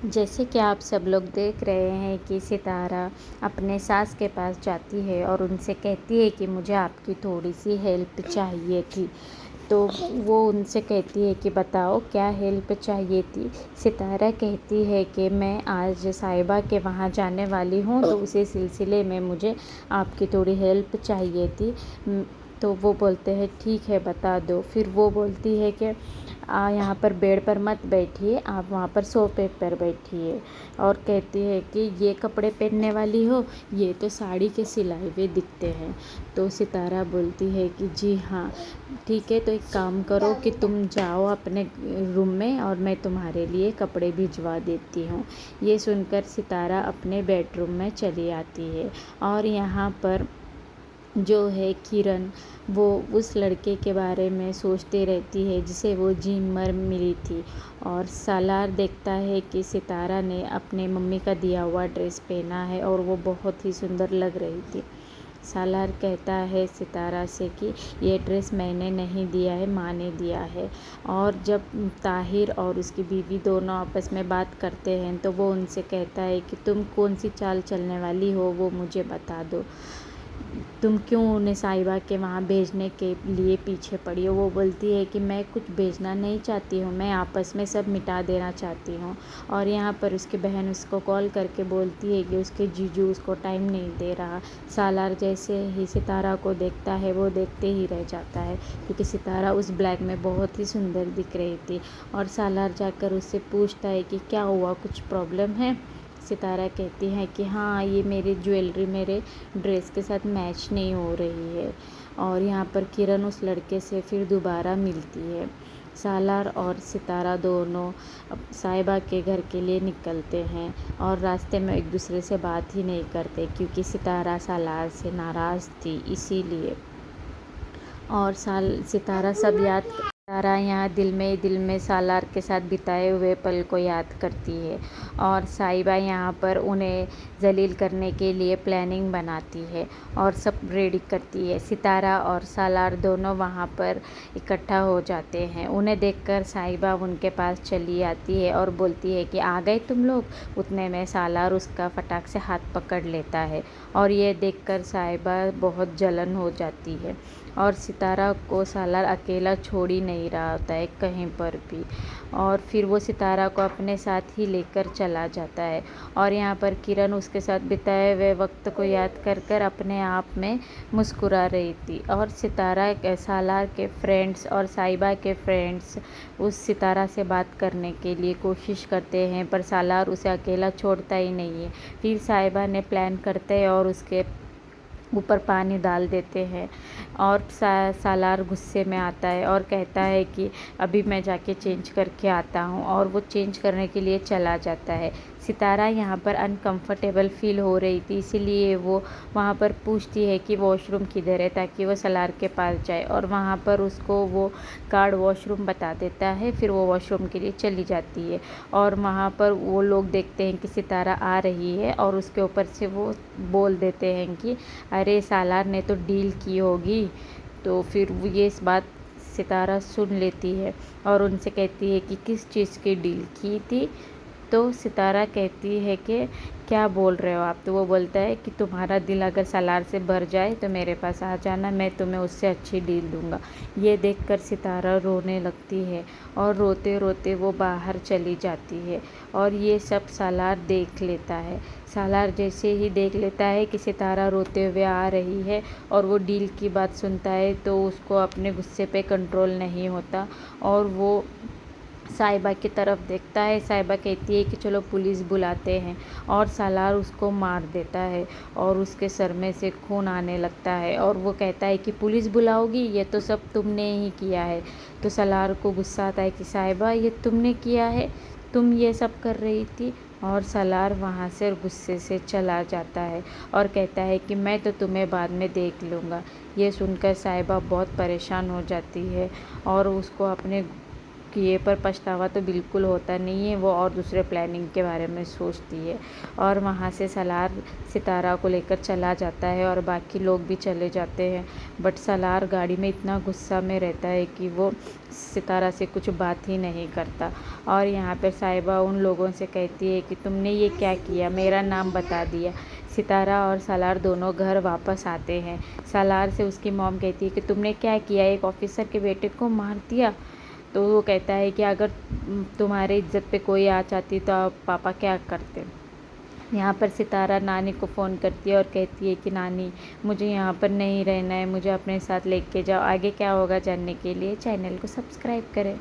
जैसे कि आप सब लोग देख रहे हैं कि सितारा अपने सास के पास जाती है और उनसे कहती है कि मुझे आपकी थोड़ी-सी हेल्प चाहिए थी। तो वो उनसे कहती है कि बताओ क्या हेल्प चाहिए थी? सितारा कहती है कि मैं आज साहिबा के वहाँ जाने वाली हूँ, तो उसी सिलसिले में मुझे आपकी थोड़ी हेल्प चाहिए थी। तो वो बोलते हैं ठीक है बता दो। फिर वो बोलती है कि यहाँ पर बेड पर मत बैठिए, आप वहाँ पर सोफ़े पर बैठिए। और कहती है कि ये कपड़े पहनने वाली हो, ये तो साड़ी के सिलाई हुए दिखते हैं। तो सितारा बोलती है कि जी हाँ, ठीक है, तो एक काम करो कि तुम जाओ अपने रूम में और मैं तुम्हारे लिए कपड़े भिजवा देती हूँ। ये सुनकर सितारा अपने बेडरूम में चली आती है और यहाँ पर जो है किरण, वो उस लड़के के बारे में सोचती रहती है जिसे वो जिन मर मिली थी। और सालार देखता है कि सितारा ने अपने मम्मी का दिया हुआ ड्रेस पहना है और वो बहुत ही सुंदर लग रही थी। सालार कहता है सितारा से कि ये ड्रेस मैंने नहीं दिया है, माँ ने दिया है। और जब ताहिर और उसकी बीवी दोनों आपस में बात करते हैं तो वो उनसे कहता है कि तुम कौन सी चाल चलने वाली हो वो मुझे बता दो, तुम क्यों उन्हें साहिबा के वहाँ भेजने के लिए पीछे पड़ी हो? वो बोलती है कि मैं कुछ भेजना नहीं चाहती हूँ, मैं आपस में सब मिटा देना चाहती हूँ। और यहाँ पर उसकी बहन उसको कॉल करके बोलती है कि उसके जीजू उसको टाइम नहीं दे रहा। सालार जैसे ही सितारा को देखता है वो देखते ही रह जाता है, क्योंकि सितारा उस ब्लैक में बहुत ही सुंदर दिख रही थी। और सालार जाकर उससे पूछता है कि क्या हुआ, कुछ प्रॉब्लम है? सितारा कहती है कि हाँ, ये मेरी ज्वेलरी मेरे ड्रेस के साथ मैच नहीं हो रही है। और यहाँ पर किरण उस लड़के से फिर दोबारा मिलती है। सालार और सितारा दोनों साहिबा के घर के लिए निकलते हैं और रास्ते में एक दूसरे से बात ही नहीं करते, क्योंकि सितारा सालार से नाराज़ थी इसीलिए। और सितारा यहाँ दिल में सालार के साथ बिताए हुए पल को याद करती है। और साहिबा यहाँ पर उन्हें जलील करने के लिए प्लानिंग बनाती है और सब रेडी करती है। सितारा और सालार दोनों वहाँ पर इकट्ठा हो जाते हैं। उन्हें देखकर साहिबा उनके पास चली आती है और बोलती है कि आ गए तुम लोग। उतने में सालार उसका फटाक से हाथ पकड़ लेता है और ये देखकर साहिबा बहुत जलन हो जाती है। और सितारा को सालार अकेला छोड़ ही नहीं रहा होता है कहीं पर भी। और फिर वो सितारा को अपने साथ ही लेकर चला जाता है। और यहाँ पर किरण उसके साथ बिताए हुए वक्त को याद कर कर अपने आप में मुस्कुरा रही थी। और सितारा सालार के फ्रेंड्स और साहिबा के फ्रेंड्स उस सितारा से बात करने के लिए कोशिश करते हैं, पर सालार उसे अकेला छोड़ता ही नहीं है। फिर साहिबा ने प्लान करते हैं और उसके ऊपर पानी डाल देते हैं। और सालार गुस्से में आता है और कहता है कि अभी मैं जाके चेंज करके आता हूँ, और वो चेंज करने के लिए चला जाता है। सितारा यहाँ पर अनकंफर्टेबल फील हो रही थी, इसीलिए वो वहाँ पर पूछती है कि वॉशरूम किधर है, ताकि वो सालार के पास जाए। और वहाँ पर उसको वो गार्ड वॉशरूम बता देता है। फिर वो वॉशरूम के लिए चली जाती है और वहाँ पर वो लोग देखते हैं कि सितारा आ रही है और उसके ऊपर से वो बोल देते हैं कि अरे सालार ने तो डील की होगी। तो फिर वो ये इस बात सितारा सुन लेती है और उनसे कहती है कि किस चीज़ की डील की थी। तो सितारा कहती है कि क्या बोल रहे हो आप? तो वो बोलता है कि तुम्हारा दिल अगर सालार से भर जाए तो मेरे पास आ जाना, मैं तुम्हें उससे अच्छी डील दूंगा। ये देखकर सितारा रोने लगती है और रोते रोते वो बाहर चली जाती है। और ये सब सालार देख लेता है। सालार जैसे ही देख लेता है कि सितारा रोते हुए आ रही है और वो डील की बात सुनता है, तो उसको अपने गुस्से पे कंट्रोल नहीं होता और वो साहिबा की तरफ देखता है। साहिबा कहती है कि चलो पुलिस बुलाते हैं, और सालार उसको मार देता है और उसके सर में से खून आने लगता है। और वो कहता है कि पुलिस बुलाओगी, ये तो सब तुमने ही किया है। तो सालार को गुस्सा आता है कि साहिबा ये तुमने किया है, तुम ये सब कर रही थी। और सालार वहाँ से गुस्से से चला जाता है और कहता है कि मैं तो तुम्हें बाद में देख लूँगा। ये सुनकर साहिबा बहुत परेशान हो जाती है और उसको अपने किए पर पछतावा तो बिल्कुल होता नहीं है वो, और दूसरे प्लानिंग के बारे में सोचती है। और वहाँ से सालार सितारा को लेकर चला जाता है और बाकी लोग भी चले जाते हैं। बट सालार गाड़ी में इतना गुस्सा में रहता है कि वो सितारा से कुछ बात ही नहीं करता। और यहाँ पर साहिबा उन लोगों से कहती है कि तुमने ये क्या किया, मेरा नाम बता दिया। सितारा और सालार दोनों घर वापस आते हैं। सालार से उसकी मॉम कहती है कि तुमने क्या किया, एक ऑफिसर के बेटे को मार दिया। तो वो कहता है कि अगर तुम्हारे इज्जत पे कोई आ जाती तो आप पापा क्या करते। यहाँ पर सितारा नानी को फ़ोन करती है और कहती है कि नानी मुझे यहाँ पर नहीं रहना है, मुझे अपने साथ लेके जाओ। आगे क्या होगा जानने के लिए चैनल को सब्सक्राइब करें।